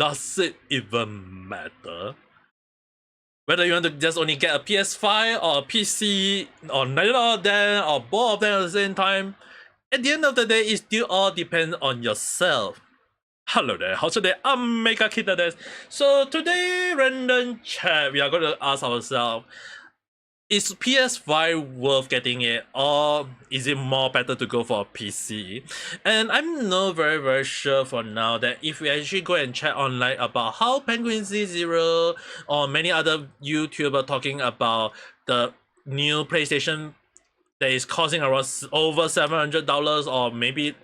does it even matter? Whether you want to just only get a PS5 or a PC, or neither of them, or both of them at the same time, at the end of the day, it still all depends on yourself. Hello there, how's today? Ame Gakita desu. So today, random chat, we are going to ask ourselves, is PS5 worth getting it, or is it more better to go for a PC? And I'm not very sure for now that if we actually go and check online about how Penguin Z0 or many other YouTubers talking about the new PlayStation that is costing around over $700 or maybe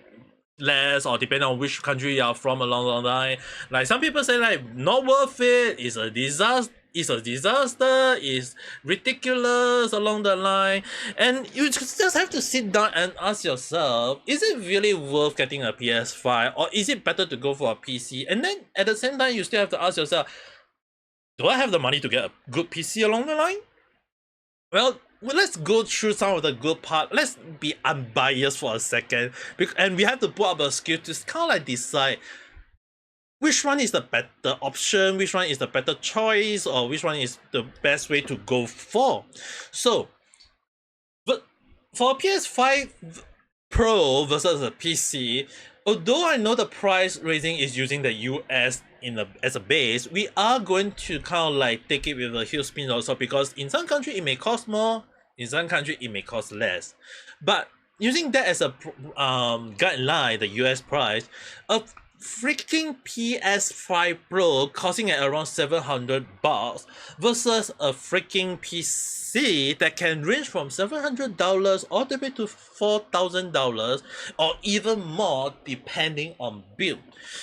less, or depending on which country you are from along the line. Like some people say like not worth it, it's a disaster, it's ridiculous along the line. And you just have to sit down and ask yourself, is it really worth getting a PS5, or is it better to go for a PC? And then at the same time you still have to ask yourself, do I have the money to get a good PC along the line? Well, let's go through some of the good part. Let's be unbiased for a second, and we have to put up a skill to kind of like decide which one is the better option, which one is the better choice, or which one is the best way to go for. So, but for a PS5 Pro versus a PC, although I know the price raising is using the US as a base, we are going to kind of like take it with a huge spin also, because in some country it may cost more, in some country it may cost less. But using that as a guideline, the US price, a freaking PS5 Pro costing at around $700 versus a freaking PC that can range from $700 all the way to $4,000 or even more depending on build.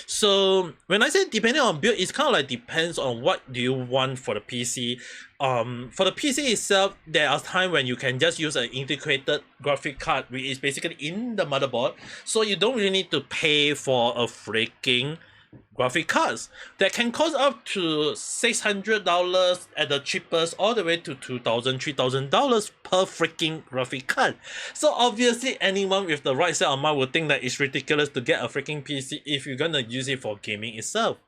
So when I say depending on build, it's kind of like depends on what do you want for the PC. For the PC itself, there are times when you can just use an integrated graphic card, which is basically in the motherboard, so you don't really need to pay for a freaking graphic cards that can cost up to $600 at the cheapest, all the way to $2,000, $3,000 per freaking graphic card. So obviously anyone with the right set of mind would think that it's ridiculous to get a freaking PC if you're gonna use it for gaming itself.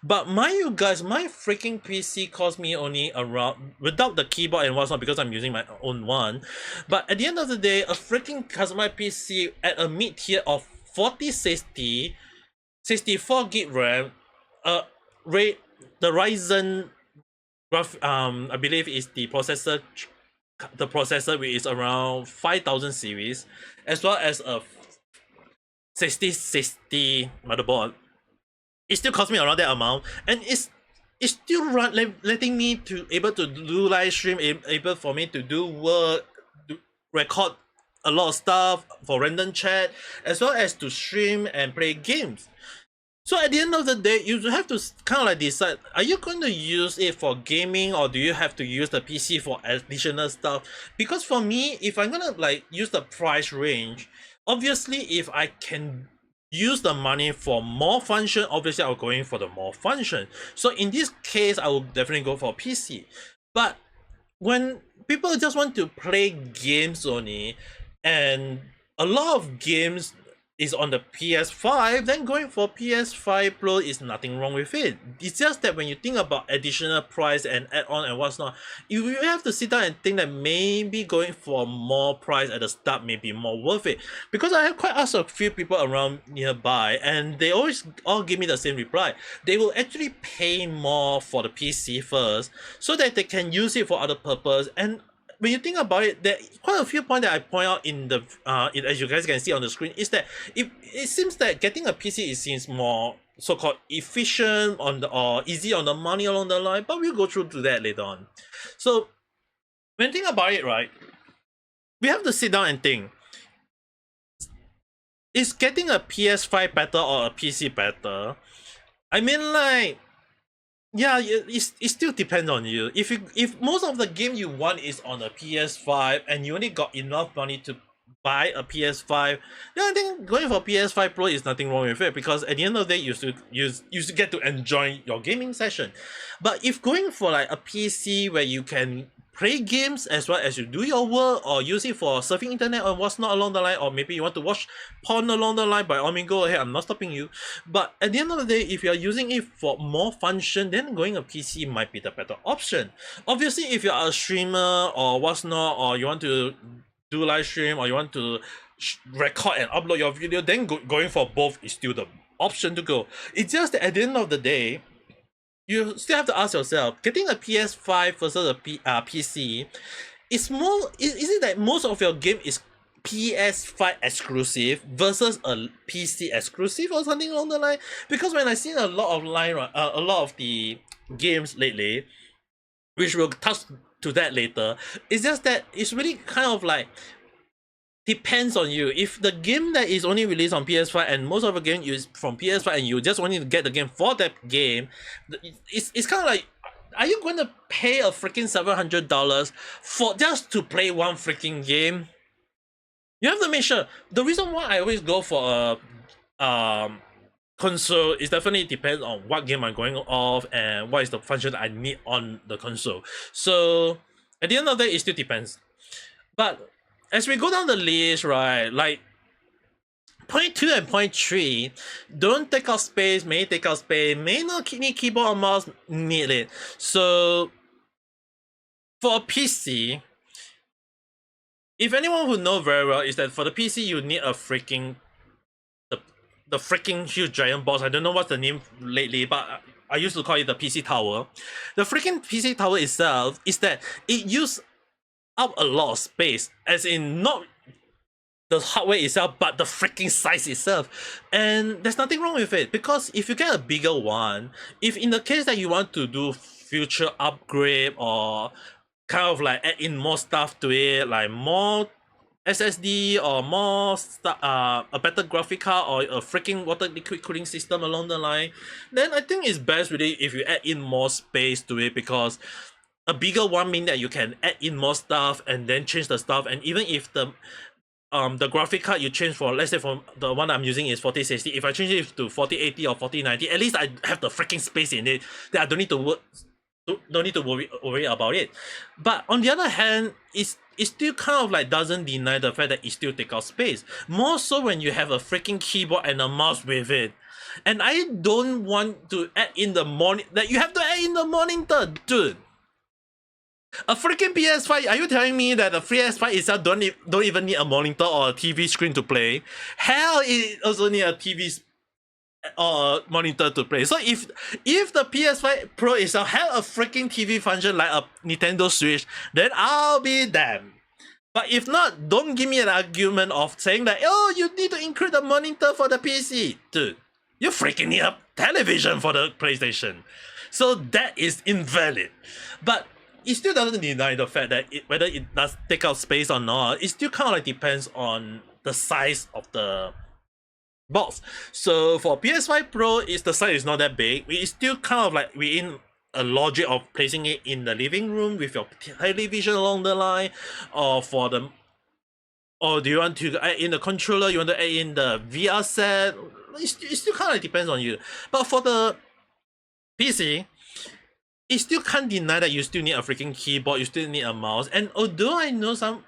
But mind you guys, my freaking PC cost me only around, without the keyboard and whatnot, because I'm using my own one, but at the end of the day, a freaking customized PC at a mid tier of 4060, 64 gig RAM, the Ryzen I believe is the processor which is around 5000 series, as well as a 6060 motherboard. It still cost me around that amount, and it's still letting me to able to do live stream, able for me to do work, record a lot of stuff for random chat, as well as to stream and play games. So at the end of the day, you have to kind of like decide, are you going to use it for gaming, or do you have to use the PC for additional stuff? Because for me, if I'm gonna like use the price range, obviously if I can use the money for more function, obviously I'm going for the more function. So in this case, I will definitely go for PC. But when people just want to play games only, and a lot of games is on the PS5, then going for PS5 Pro is nothing wrong with it. It's just that when you think about additional price and add-on and what's not, you have to sit down and think that maybe going for more price at the start may be more worth it. Because I have quite asked a few people around nearby, and they always all give me the same reply. They will actually pay more for the PC first, so that they can use it for other purpose. And when you think about it, there are quite a few points that I point out in the as you guys can see on the screen, is that it seems that getting a PC seems more so-called efficient on the, or easy on the money along the line, but we'll go through to that later on. So when you think about it, right, we have to sit down and think, is getting a PS5 better or a PC better? I mean, like, yeah, it still depends on you. If most of the game you want is on a PS5 and you only got enough money to buy a PS5, then I think going for PS5 Pro is nothing wrong with it, because at the end of the day you still get to enjoy your gaming session. But if going for like a PC where you can play games as well as you do your work, or use it for surfing internet or what's not along the line, or maybe you want to watch porn along the line, by all means go ahead, I'm not stopping you. But at the end of the day, if you're using it for more function, then going a PC might be the better option. Obviously, if you're a streamer or what's not, or you want to do live stream, or you want to record and upload your video, then going for both is still the option to go. It's just that at the end of the day, you still have to ask yourself, getting a PS5 versus a PC, is it that most of your game is PS5 exclusive versus a PC exclusive or something along the line? Because when I seen a lot of the games lately, which we'll touch to that later, it's just that it's really kind of like depends on you. If the game that is only released on PS5 and most of the game is from PS5 and you just want to get the game for that game, it's kind of like, are you going to pay a freaking $700 for just to play one freaking game? You have to make sure. The reason why I always go for a console is definitely depends on what game I'm going off and what is the function I need on the console. So at the end of the day, it still depends. But as we go down the list, right, like point 2 and point 3 don't take up space, may take up space, may not need keyboard or mouse, need it. So for a PC, if anyone who know very well, is that for the PC you need a freaking the freaking huge giant box. I don't know what's the name lately, but I used to call it the PC tower. The freaking PC tower itself is that it uses up a lot of space, as in not the hardware itself, but the freaking size itself. And there's nothing wrong with it, because if you get a bigger one, if in the case that you want to do future upgrade or kind of like add in more stuff to it, like more SSD or more a better graphic card or a freaking water liquid cooling system along the line, then I think it's best really if you add in more space to it, because a bigger one means that you can add in more stuff and then change the stuff. And even if the graphic card you change for, let's say for the one I'm using is 4060, if I change it to 4080 or 4090, at least I have the freaking space in it that I don't need to worry about it. But on the other hand, it still kind of like doesn't deny the fact that it still takes out space, more so when you have a freaking keyboard and a mouse with it. And I don't want to add in the monitor, that you have to add in the monitor, dude. A freaking PS5, are you telling me that the PS5 itself don't even need a monitor or a TV screen to play? Hell, it also need a TV or a monitor to play. So if the PS5 Pro itself had a freaking TV function like a Nintendo Switch, then I'll be damned. But if not, don't give me an argument of saying that, oh, you need to include the monitor for the PC. Dude, you freaking need a television for the PlayStation. So that is invalid. But it still doesn't deny the fact that whether it does take up space or not, it still kind of like depends on the size of the box. So for PS5 Pro, the size is not that big. It's still kind of like within a logic of placing it in the living room with your television along the line, or do you want to add in the controller, you want to add in the VR set, it still kind of like depends on you. But for the PC, it still can't deny that you still need a freaking keyboard, you still need a mouse. And although I know some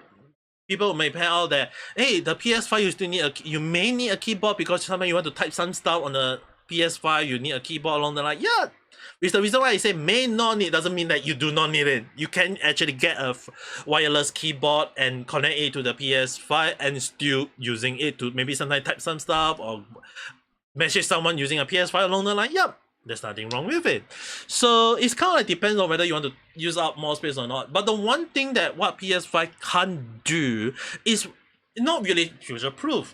people may point out that, hey, the PS5 you may need a keyboard because sometimes you want to type some stuff on the PS5, you need a keyboard along the line. Yeah, which the reason why I say may not need doesn't mean that you do not need it. You can actually get a wireless keyboard and connect it to the PS5 and still using it to maybe sometimes type some stuff or message someone using a PS5 along the line. Yep. There's nothing wrong with it. So it's kind of like depends on whether you want to use up more space or not. But the one thing that what PS5 can't do is not really future-proof.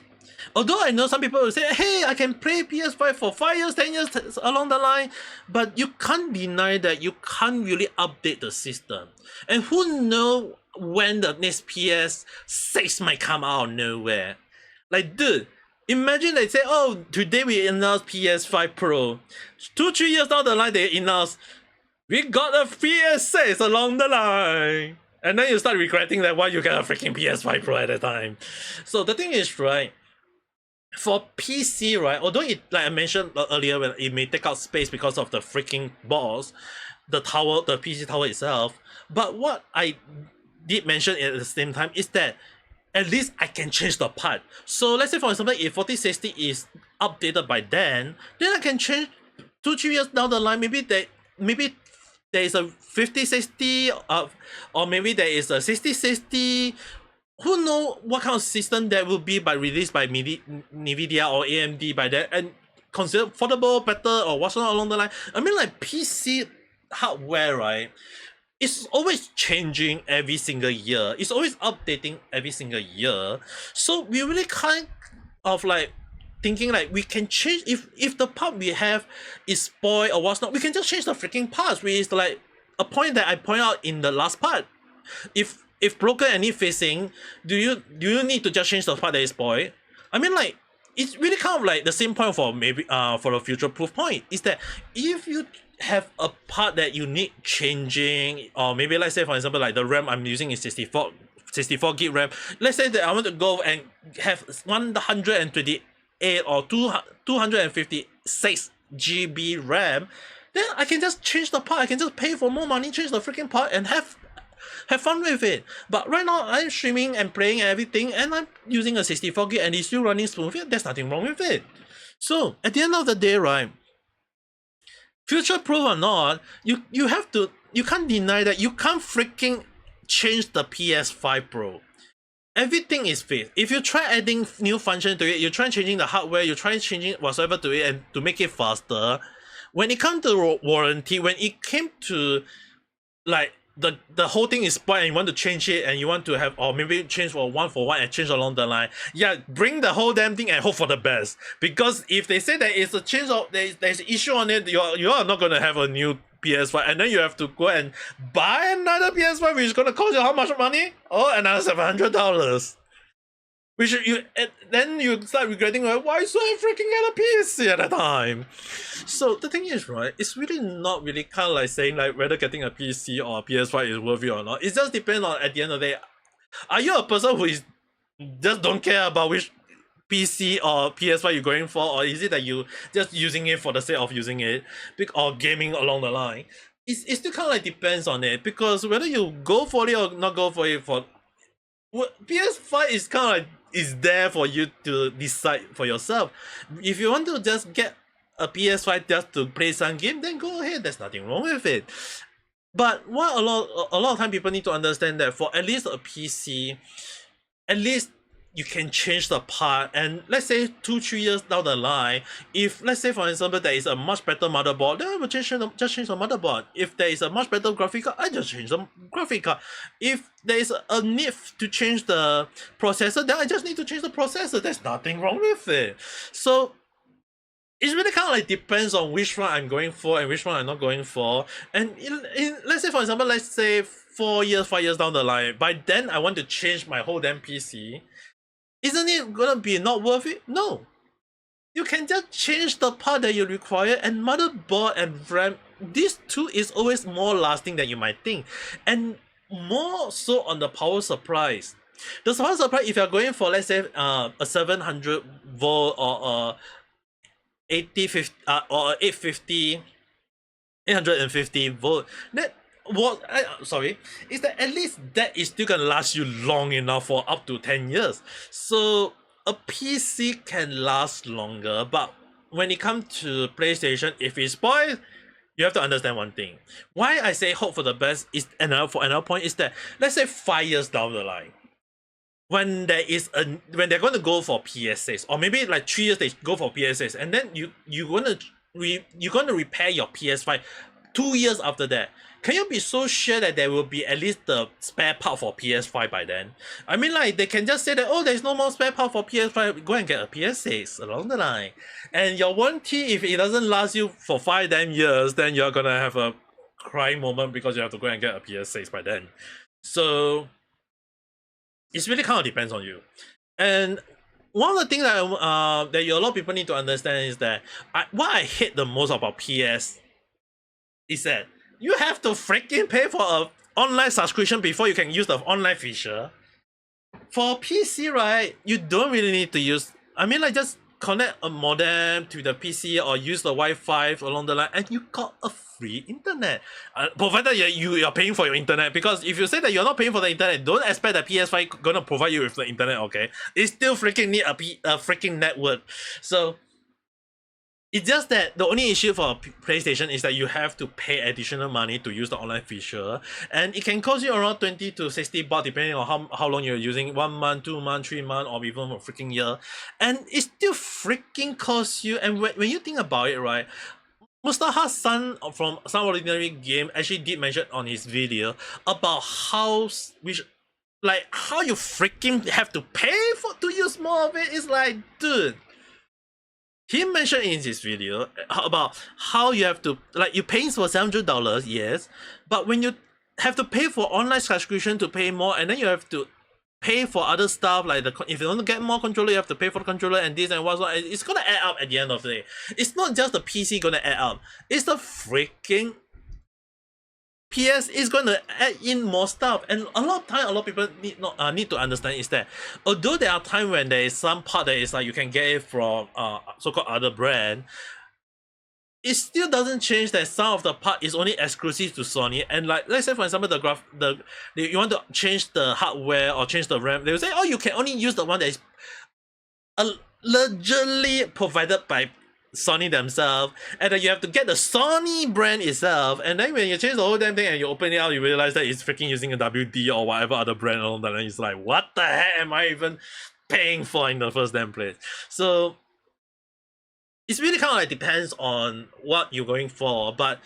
Although I know some people will say, hey, I can play PS5 for 5 years, 10 years along the line, but you can't deny that you can't really update the system. And who knows when the next PS6 might come out of nowhere. Like, dude, imagine they say, oh, today we announced PS5 Pro. 2-3 years down the line, they announce, we got a PS6 along the line. And then you start regretting that why you got a freaking PS5 Pro at the time. So the thing is, right, for PC, right, although it, like I mentioned earlier, when it may take out space because of the freaking balls, the tower, the PC tower itself. But what I did mention at the same time is that at least I can change the part. So let's say for example, if 4060 is updated by then I can change 2-3 years down the line. Maybe there is a 5060, or maybe there is a 6060. Who know what kind of system that will be released by NVIDIA or AMD by then, and considered affordable, better, or whatsoever along the line. I mean, like PC hardware, right? It's always changing every single year. It's always updating every single year. So we really kind of like thinking like we can change, if the part we have is spoiled or what's not, we can just change the freaking parts, which is like a point that I point out in the last part. If broken and need fixing, do you need to just change the part that is spoiled? I mean, like, it's really kind of like the same point for maybe for a future proof point, is that if you have a part that you need changing, or maybe let's say for example like the RAM I'm using is 64 gig RAM. Let's say that I want to go and have 128 or 256 GB RAM, then I can just change the part. I can just pay for more money, change the freaking part, and have fun with it. But right now I'm streaming and playing and everything, and I'm using a 64 gig and it's still running smoothly. There's nothing wrong with it. So at the end of the day, right, future proof or not, you can't deny that you can't freaking change the PS5 Pro. Everything is fixed. If you try adding new function to it, you try changing the hardware, you try changing whatsoever to it and to make it faster, when it comes to warranty, when it came to like the whole thing is spoiled and you want to change it, and you want to have, or maybe change for one and change along the line, yeah, bring the whole damn thing and hope for the best. Because if they say that it's a change of there's an issue on it, you are not gonna have a new PS5, and then you have to go and buy another PS5, which is gonna cost you how much money? Oh, another $700. Which then you start regretting, like, why so I freaking get a PC at that time? So the thing is, right, it's really not really kind of like saying like whether getting a PC or a PS5 is worth it or not. It just depends on, at the end of the day, are you a person who is just don't care about which PC or PS5 you're going for, or is it that you just using it for the sake of using it, or gaming along the line? It still kind of like depends on it, because whether you go for it or not go for it, PS5 is kind of like is there for you to decide for yourself. If you want to just get a PS5 just to play some game, then go ahead. There's nothing wrong with it. But what a lot of time people need to understand, that for at least a PC, at least you can change the part, and let's say 2-3 years down the line, if let's say for example there is a much better motherboard, then I will just change the motherboard. If there is a much better graphic card, I just change the graphic card. If there is a need to change the processor, then I just need to change the processor. There's nothing wrong with it. So it's really kind of like depends on which one I'm going for and which one I'm not going for. And let's say for example, let's say 4 years, 5 years down the line, by then I want to change my whole damn PC. Isn't it gonna be not worth it? No. You can just change the part that you require, and motherboard and RAM, these two is always more lasting than you might think. And more so on the power supplies. The power supply, if you're going for, let's say, a 700 volt or a 850 volt, that is that at least that is still gonna last you long enough for up to 10 years. So a PC can last longer, but when it comes to PlayStation, if it's spoiled, you have to understand one thing. Why I say hope for the best is another point is that, let's say 5 years down the line, when they're going to go for PS6, or maybe like 3 years they go for PS6, and then you're going to repair your PS5 2 years after that. Can you be so sure that there will be at least the spare part for PS5 by then? I mean, like, they can just say that, oh, there's no more spare part for PS5, go and get a PS6 along the line. And your warranty, if it doesn't last you for 5 damn years, then you're gonna have a crying moment because you have to go and get a PS6 by then. So it's really kind of depends on you. And one of the things that a lot of people need to understand is that what I hate the most about PS is that you have to freaking pay for an online subscription before you can use the online feature. For PC, right, you don't really need to use, I mean, like, just connect a modem to the PC or use the Wi-Fi along the line, and you got a free internet. Provided you're paying for your internet, because if you say that you're not paying for the internet, don't expect the PS5 gonna provide you with the internet, okay? It still freaking need a freaking network. So it's just that the only issue for PlayStation is that you have to pay additional money to use the online feature, and it can cost you around 20 to 60 baht depending on how long you're using, 1 month, 2 months, 3 months, or even a freaking year, and it still freaking costs you. And when you think about it, right, Mustaha's son from Some Ordinary Game actually did mention on his video about how you freaking have to pay to use more of it. It's like, dude. He mentioned in his video about how you have to, like, you're paying for $700, yes, but when you have to pay for online subscription to pay more, and then you have to pay for other stuff, like if you want to get more controller, you have to pay for the controller and this and what's what. It's gonna add up at the end of the day. It's not just the PC gonna add up. It's the freaking PS is going to add in more stuff, and a lot of people need to understand is that although there are times when there is some part that is like you can get it from so-called other brand, it still doesn't change that some of the part is only exclusive to Sony. And like, let's say for example you want to change the hardware or change the RAM, they will say, oh, you can only use the one that is allegedly provided by Sony themselves, and then you have to get the Sony brand itself, and then when you change the whole damn thing and you open it out, you realize that it's freaking using a WD or whatever other brand along that, and it's like, what the heck am I even paying for in the first damn place? So it's really kind of like depends on what you're going for, but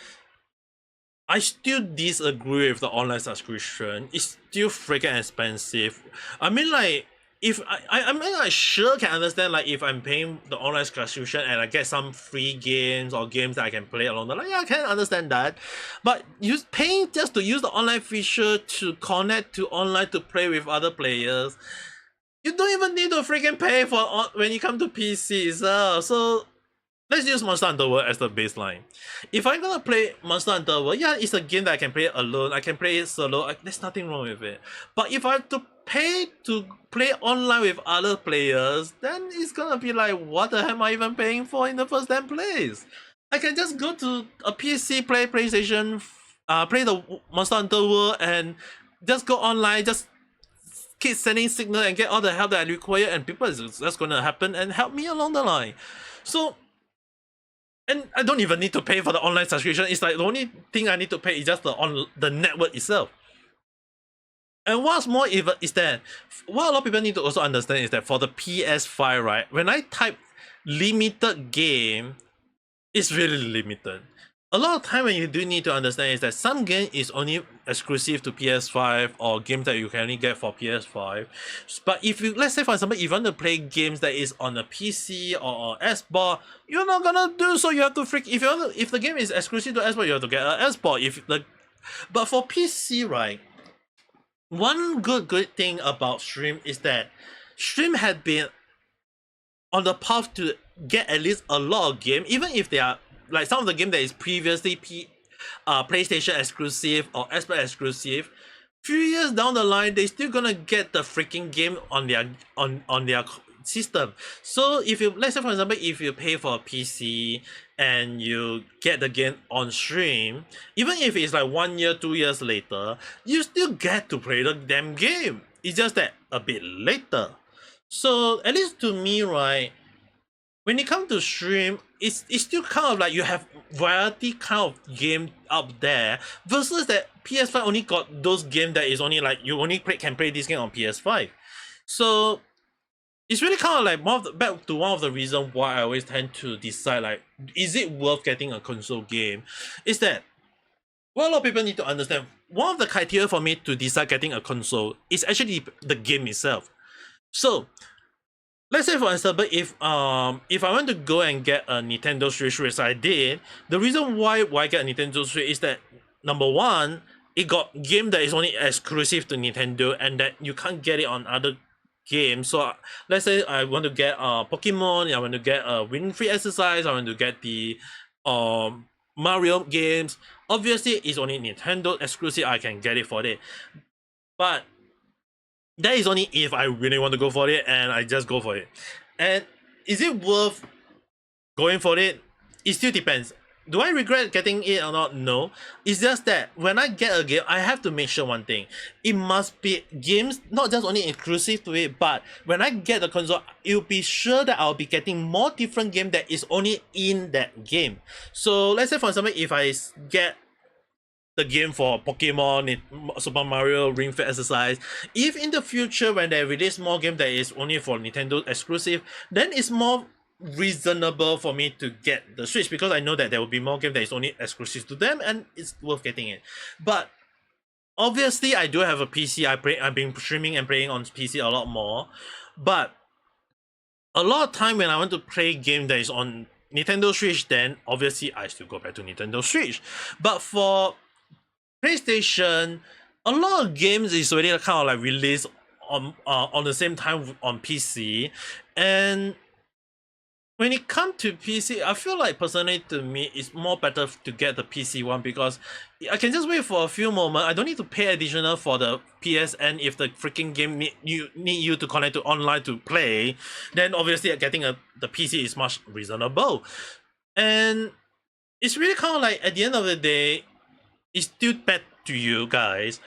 I still disagree with the online subscription. It's still freaking expensive. I mean, like, if I mean, I sure can understand, like, if I'm paying the online subscription and I get some free games or games that I can play along the line, yeah, I can understand that. But paying just to use the online feature to connect to online to play with other players, you don't even need to freaking pay for when you come to PC. So let's use Monster Hunter World as the baseline. If I'm gonna play Monster Hunter World, yeah, it's a game that I can play alone, I can play it solo, there's nothing wrong with it. But if I have to pay to play online with other players, then it's gonna be like, what the hell am I even paying for in the first damn place? I can just go to a PC, play PlayStation, play the Monster Hunter World, and just go online, just keep sending signal and get all the help that I require, and people is just gonna happen and help me along the line. So, and I don't even need to pay for the online subscription. It's like the only thing I need to pay is just the network itself. And what's more even is that what a lot of people need to also understand is that for the PS5, right, when I type limited game, it's really limited. A lot of time when you do need to understand is that some game is only exclusive to PS5 or games that you can only get for PS5. But if you, let's say for example, if you want to play games that is on a PC or Xbox, you're not gonna do so. You have to if the game is exclusive to Xbox, you have to get an Xbox. But for PC, right, one good thing about Stream is that Stream had been on the path to get at least a lot of games, even if they are like some of the game that is previously PlayStation exclusive or Xbox exclusive. Few years down the line, they still gonna get the freaking game on their system. So if you, let's say for example, if you pay for a PC and you get the game on Stream, even if it's like 1 year, 2 years later, you still get to play the damn game. It's just that a bit later. So at least to me, right, when it comes to Stream, it's still kind of like you have variety kind of game out there, versus that PS5 only got those games that is only like you only can play this game on PS5. So it's really kind of like back to one of the reasons why I always tend to decide, like, is it worth getting a console game? Is that what a lot of people need to understand. One of the criteria for me to decide getting a console is actually the game itself. So let's say for example, if I want to go and get a Nintendo Switch, which I did, the reason why I get a Nintendo Switch is that number one, it got game that is only exclusive to Nintendo and that you can't get it on other games. So let's say I want to get Pokemon, I want to get a Win-Free Exercise, I want to get the Mario games. Obviously, it's only Nintendo exclusive, I can get it for it. But that is only if I really want to go for it and I just go for it. And is it worth going for it? It still depends. Do I regret getting it or not? No. It's just that when I get a game, I have to make sure one thing. It must be games not just only exclusive to it, but when I get the console, it'll be sure that I'll be getting more different game that is only in that game. So let's say for example, if I get the game for Pokemon, Super Mario, Ring Fit Exercise, if in the future when they release more game that is only for Nintendo exclusive, then it's more reasonable for me to get the Switch because I know that there will be more game that is only exclusive to them and it's worth getting it. But obviously I do have a PC. I've been streaming and playing on PC a lot more, but a lot of time when I want to play game that is on Nintendo Switch, then obviously I still go back to Nintendo Switch. But for PlayStation, a lot of games is already kind of like released on the same time on PC, and when it comes to PC, I feel like personally to me, it's more better to get the PC one because I can just wait for a few moments. I don't need to pay additional for the PSN if the freaking game need you to connect to online to play. Then obviously getting the PC is much reasonable, and it's really kind of like at the end of the day, it's still bad to you guys.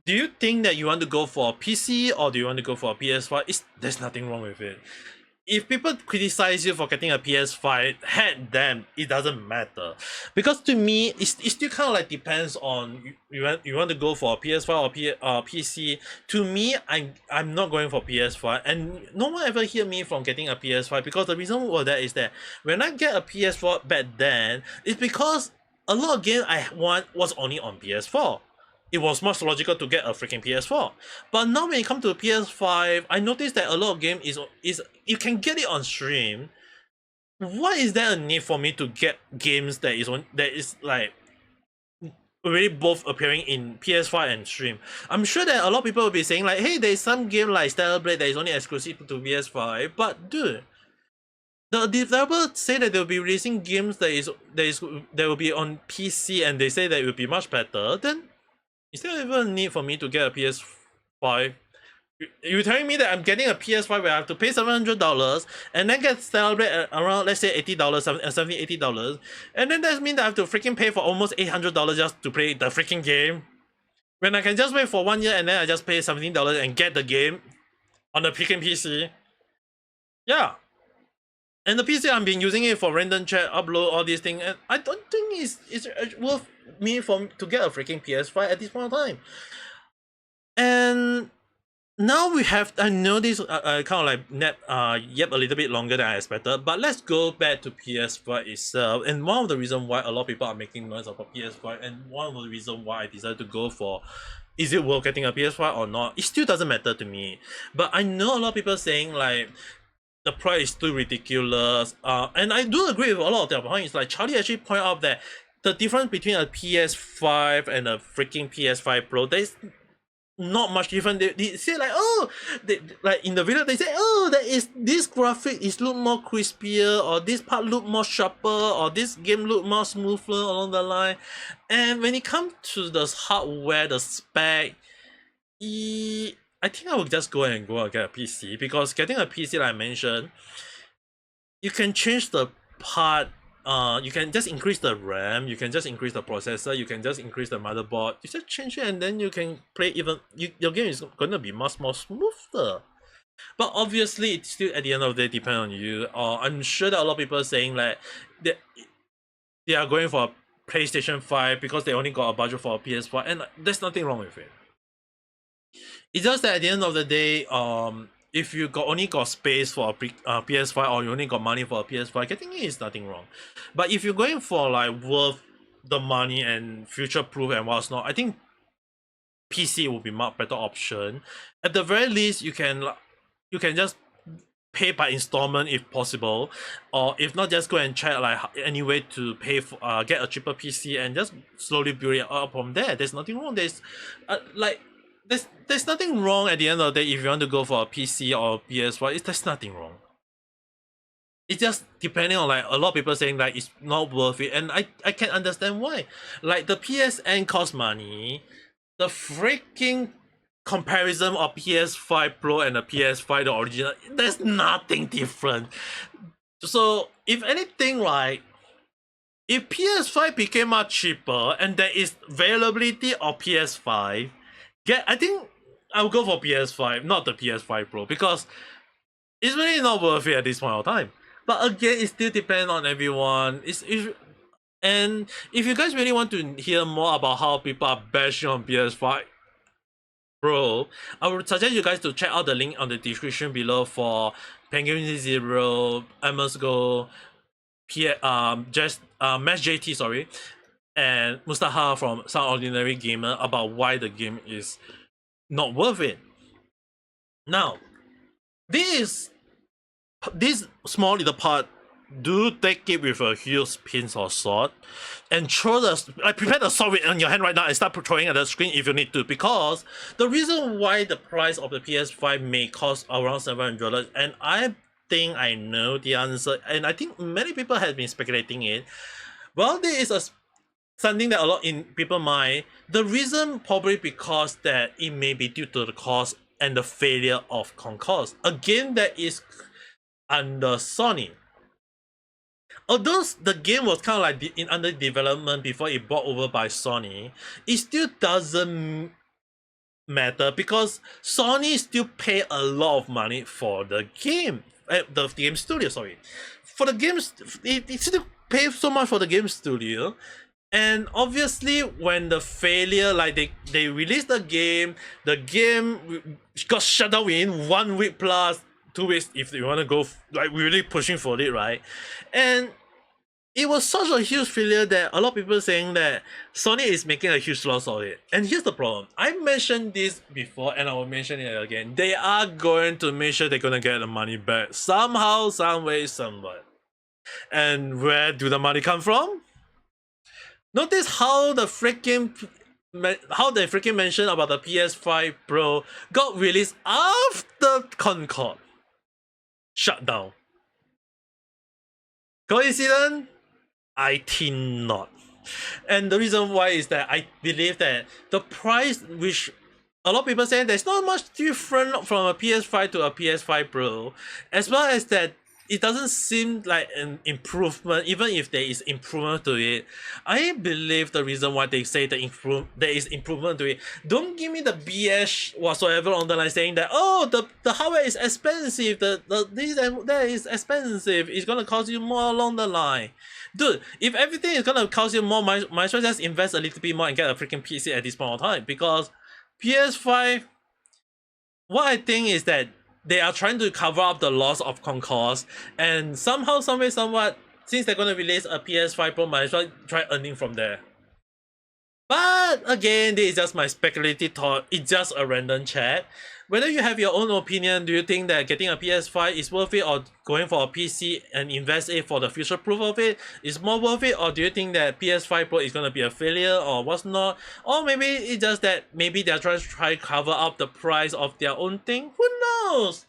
Do you think that you want to go for a PC or do you want to go for a PS5? There's nothing wrong with it. If people criticize you for getting a PS5, head them, it doesn't matter. Because to me, it still kind of like depends on you want to go for a PS5 or PC. To me, I'm not going for PS5, and no one ever hear me from getting a PS5 because the reason for that is that when I get a PS4 back then, it's because a lot of games I want was only on PS4. It was much logical to get a freaking PS4. But now when it comes to PS5, I noticed that a lot of game is you can get it on stream. Why is there a need for me to get games that is like already both appearing in PS5 and stream? I'm sure that a lot of people will be saying like, hey, there's some game like Stellar Blade that is only exclusive to PS5, but dude, the developer say that they'll be releasing games that will be on PC and they say that it will be much better, then is there even a need for me to get a PS5? You're telling me that I'm getting a PS5 where I have to pay $700 and then get celebrate around, let's say $80, $70, $80, and then that means that I have to freaking pay for almost $800 just to play the freaking game? When I can just wait for 1 year and then I just pay $17 and get the game on the freaking PC? Yeah. And the PC, I've been using it for random chat, upload, all these things, and I don't think it's worth me to get a freaking PS5 at this point of time. And now I know this kind of like yep, a little bit longer than I expected, but let's go back to PS5 itself. And one of the reasons why a lot of people are making noise about PS5, and one of the reasons why I decided to go for is it worth getting a PS5 or not, it still doesn't matter to me. But I know a lot of people saying like the price is too ridiculous, and I do agree with a lot of their points. Like Charlie actually pointed out that the difference between a PS5 and a freaking PS5 Pro, there's not much different. They say like, oh, like in the video they say, oh, this graphic is look more crispier, or this part look more sharper, or this game look more smoother along the line. And when it comes to the hardware, the spec, I think I will just go and get a PC, because getting a PC, like I mentioned, you can change the part. You can just increase the RAM, you can just increase the processor, you can just increase the motherboard. You just change it and then you can play your game is going to be much more smoother. But obviously, it's still at the end of the day depend on you. I'm sure that a lot of people are saying like they are going for a PlayStation 5 because they only got a budget for a PS5, and there's nothing wrong with it. It's just that at the end of the day, if you only got space for a PS5, or you only got money for a PS5, getting it is nothing wrong. But if you're going for like worth the money and future proof and what's not, I think PC will be much better option. At the very least, you can just pay by installment if possible, or if not, just go and check like any way to pay for get a cheaper PC and just slowly build it up from there. There's nothing wrong. There's nothing wrong at the end of the day if you want to go for a PC or PS5. There's nothing wrong. It's just depending on like a lot of people saying like it's not worth it, and I can understand why. Like the PSN costs money, the freaking comparison of PS5 Pro and the PS5 the original, there's nothing different. So if anything, right, if PS5 became much cheaper and there is availability of PS5, I think I'll go for PS5, not the PS5 Pro, because it's really not worth it at this point of time. But again, it still depends on everyone. And if you guys really want to hear more about how people are bashing on PS5 Pro, I would suggest you guys to check out the link on the description below for Penguin Zero, Asmongold, Mesh JT, sorry, and Mustafa from SomeOrdinaryGamers about why the game is not worth it. Now, this small little part, do take it with a huge pinch of salt and throw prepare the sword in your hand right now and start throwing at the screen if you need to, because the reason why the price of the PS5 may cost around $700, and I think I know the answer, and I think many people have been speculating it. Well, there is something that a lot in people's mind. The reason probably because that it may be due to the cost and the failure of Concord, a game that is under Sony. Although the game was kind of like under development before it bought over by Sony, it still doesn't matter because Sony still pay a lot of money for the game, the game studio. Sorry, for the games, it still pay so much for the game studio. And obviously, when the failure, like they released the game got shut down within 1 week plus 2 weeks if you want to go like really pushing for it, right? And it was such a huge failure that a lot of people saying that Sony is making a huge loss of it. And here's the problem. I mentioned this before and I will mention it again. They are going to make sure they're going to get the money back somehow, some way, somewhere. And where do the money come from? Notice how they freaking mentioned about the PS5 Pro got released after Concord shut down. Coincidence? I think not. And the reason why is that I believe that the price, which a lot of people say there's not much different from a PS5 to a PS5 Pro, as well as that it doesn't seem like an improvement, even if there is improvement to it. I believe the reason why they say there is improvement to it. Don't give me the BS whatsoever on the line saying that, oh, the hardware is expensive, this and that is expensive, it's gonna cost you more along the line. Dude, if everything is gonna cost you more, might as well just invest a little bit more and get a freaking PC at this point of time. Because PS5, what I think is that they are trying to cover up the loss of Concord, and somehow, someway, somewhat, since they're going to release a PS5 Pro, might as well try earning from there. But again, this is just my speculative thought. It's just a random chat. Whether you have your own opinion, do you think that getting a PS5 is worth it, or going for a PC and invest it for the future proof of it is more worth it, or do you think that PS5 Pro is going to be a failure or what's not? Or maybe it's just that maybe they're trying to cover up the price of their own thing? Who knows?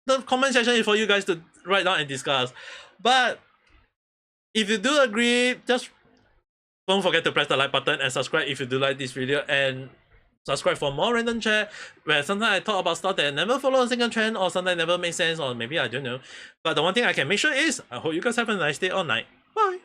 The comment section is for you guys to write down and discuss. But if you do agree, just don't forget to press the like button and subscribe if you do like this video, and subscribe for more random chat where sometimes I talk about stuff that never follow a single trend, or sometimes never make sense, or maybe I don't know. But the one thing I can make sure is I hope you guys have a nice day or night. Bye!